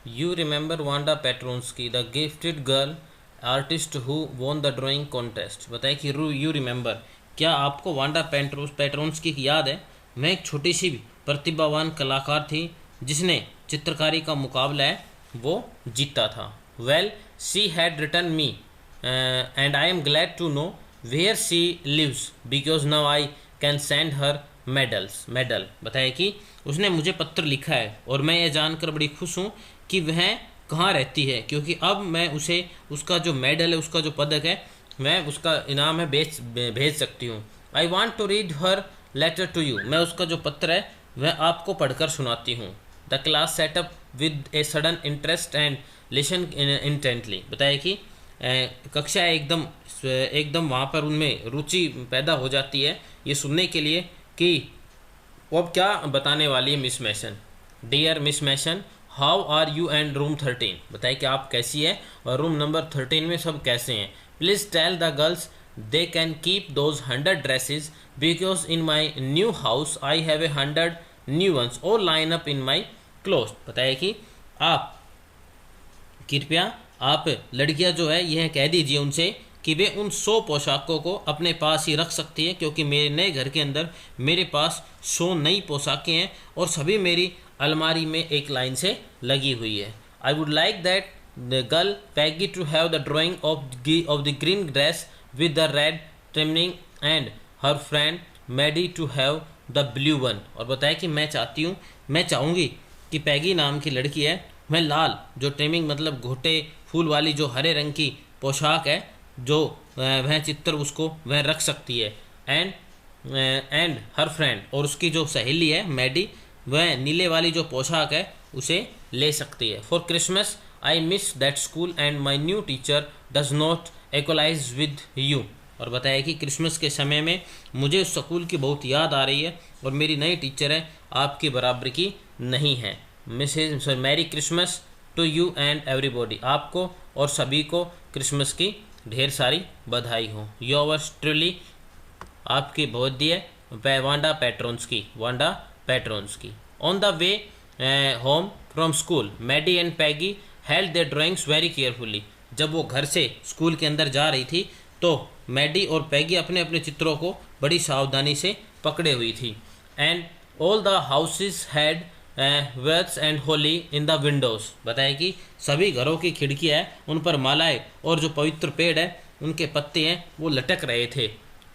You remember Wanda Petronski the gifted girl artist who won the drawing contest. बताइए कि you remember, क्या आपको Wanda Petronski की याद है? मैं एक छोटी सी प्रतिभावान कलाकार थी जिसने चित्रकारी का मुकाबला है वो जीता था। Well, she had written me and I am glad to know where she lives because now I can send her medal. बताया कि उसने मुझे पत्र लिखा है और मैं ये जानकर बड़ी खुश हूँ कि वह कहाँ रहती है, क्योंकि अब मैं उसे उसका जो मेडल है, उसका जो पदक है, मैं उसका इनाम है भेज सकती हूँ। I want to read her letter to you. मैं उसका जो पत्र है वह आपको पढ़कर सुनाती हूँ। The class setup with a sudden interest and listen intently. बताया कि कक्षा एकदम वहाँ पर उनमें रुचि पैदा हो जाती है ये सुनने के लिए कि वो अब क्या बताने वाली है Miss Mason. Dear Miss Mason, how are you and room 13। बताइए कि आप कैसी है और रूम नंबर 13 में सब कैसे हैं। Please tell the girls they can keep those 100 dresses because in my new house I have 100 new ones और line up in my close. बताइए कि आप कृपया आप लड़कियां जो है यह कह दीजिए उनसे कि वे उन 100 पोशाकों को अपने पास ही रख सकती हैं, क्योंकि मेरे नए घर के अंदर मेरे पास 100 नई पोशाकें हैं और सभी मेरी अलमारी में एक लाइन से लगी हुई है। I would like that the girl Peggy to have the drawing of the green dress with the red trimming and her friend Maddie to have the blue one. और बताया कि मैं चाहूँगी कि पैगी नाम की लड़की है वह लाल जो ट्रिमिंग मतलब घोटे फूल वाली जो हरे रंग की पोशाक है जो वह चित्र उसको वह रख सकती है। एंड हर फ्रेंड और उसकी जो सहेली है मैडी वह नीले वाली जो पोशाक है उसे ले सकती है। For Christmas I miss that school and my new teacher does not equalise with you. और बताया कि क्रिसमस के समय में मुझे उस स्कूल की बहुत याद आ रही है और मेरी नई टीचर है आपकी बराबर की नहीं है। Mrs merry Christmas to you and everybody. आपको और सभी को क्रिसमस की ढेर सारी बधाई हो। योवर्स ट्रूली, आपकी बहुत दिए Wanda Petronski. On the way home from school Maddie and Peggy held their drawings very carefully. जब वो घर से स्कूल के अंदर जा रही थी तो मैडी और पैगी अपने अपने चित्रों को बड़ी सावधानी से पकड़े हुई थी। And all the houses had words and Holi in the Windows. बताया कि सभी घरों की खिड़कियाँ हैं उन पर मालाएं और जो पवित्र पेड़ है उनके पत्ते हैं वो लटक रहे थे।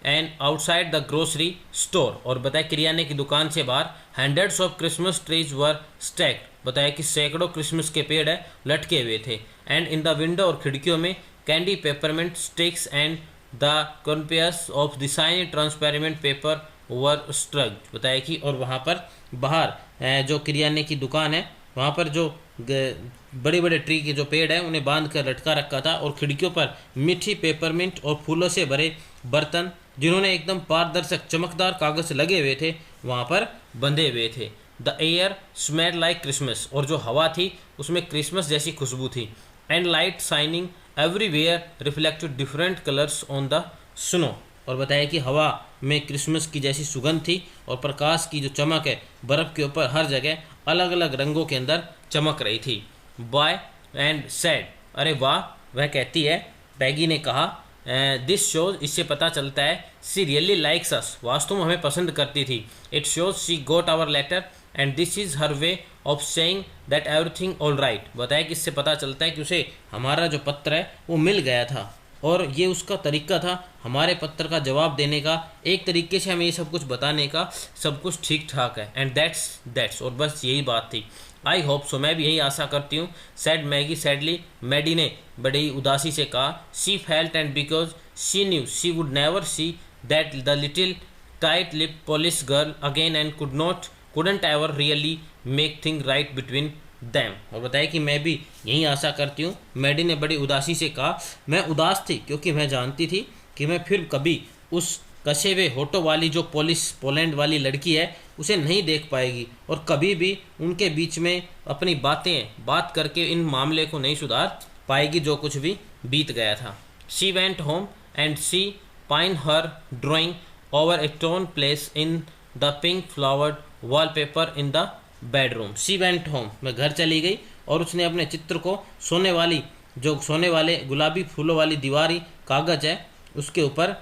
And outside the grocery store. और बताया किराने की दुकान से बाहर hundreds of Christmas trees were stacked. बताया कि सैकड़ों क्रिसमस के पेड़ है लटके हुए थे। एंड इन द विंडो और खिड़कियों में candy peppermint sticks and the cornucopias of the shiny transparent paper were strung. बताया कि और वहाँ पर बाहर जो किराने की दुकान है वहाँ पर जो बड़े बड़े ट्री के जो पेड़ है उन्हें बांध कर लटका रखा था और खिड़कियों पर मीठी पेपरमिंट और फूलों से भरे बर्तन जिन्होंने एकदम पारदर्शक चमकदार कागज लगे हुए थे वहाँ पर बंधे हुए थे। The air smelled like Christmas. और जो हवा थी उसमें क्रिसमस जैसी खुशबू थी। And light shining everywhere reflected different colours on the snow. और बताया कि हवा में क्रिसमस की जैसी सुगंध थी और प्रकाश की जो चमक है बर्फ़ के ऊपर हर जगह अलग अलग रंगों के अंदर चमक रही थी। Boy and sad. अरे वाह, वह कहती है, पैगी ने कहा, दिस शोज, इससे पता चलता है, सी रियली लाइक्स अस, वास्तव में हमें पसंद करती थी। It shows she got our letter and this is her way of saying that everything all right. बताया कि इससे पता चलता है कि उसे हमारा जो पत्र है वो मिल गया था और ये उसका तरीका था हमारे पत्र का जवाब देने का, एक तरीके से हमें ये सब कुछ बताने का, सब कुछ ठीक ठाक है। एंड दैट्स और बस यही बात थी। आई होप सो, मैं भी यही आशा करती हूँ। सैड मैगी सैडली, मैडी ने बड़ी उदासी से कहा। She felt and because she knew she would never see that the little tight lip Polish girl again and couldn't ever really make thing right between them। और बताया कि मैं भी यही आशा करती हूँ। मैडी ने बड़ी उदासी से कहा। मैं उदास थी क्योंकि मैं जानती थी कि मैं फिर कभी उस कसे हुए होठों वाली जो पोलैंड वाली लड़की है उसे नहीं देख पाएगी और कभी भी उनके बीच में अपनी बात करके इन मामले को नहीं सुधार पाएगी जो कुछ भी बीत गया था। She went home and she pine her drawing over A tone place in the pink flowered wallpaper in the bedroom. She went home, वह घर चली गई और उसने अपने चित्र को सोने वाले गुलाबी फूलों वाली दीवारी कागज है उसके ऊपर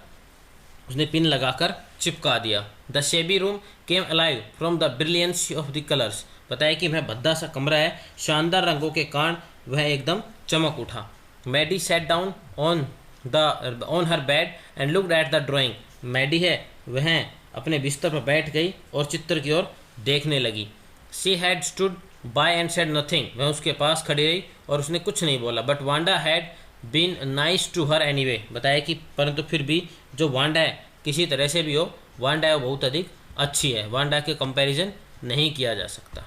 उसने पिन लगाकर चिपका दिया। The शेबी room came alive from the brilliance of the colours, बताया कि वह भद्दा सा कमरा है, शानदार रंगों के कारण वह एकदम चमक उठा। Maddie sat down on her bed and looked at the drawing, Maddie है वह अपने बिस्तर पर बैठ गई और चित्र की ओर देखने लगी। She had stood by and said nothing, वह उसके पास खड़ी रही और उसने कुछ नहीं बोला। But Wanda had been nice to her anyway, बताया कि परंतु फिर भी जो वांडा है किसी तरह से भी हो, वांडा है वो बहुत अधिक अच्छी है, वांडा के कंपैरिजन नहीं किया जा सकता।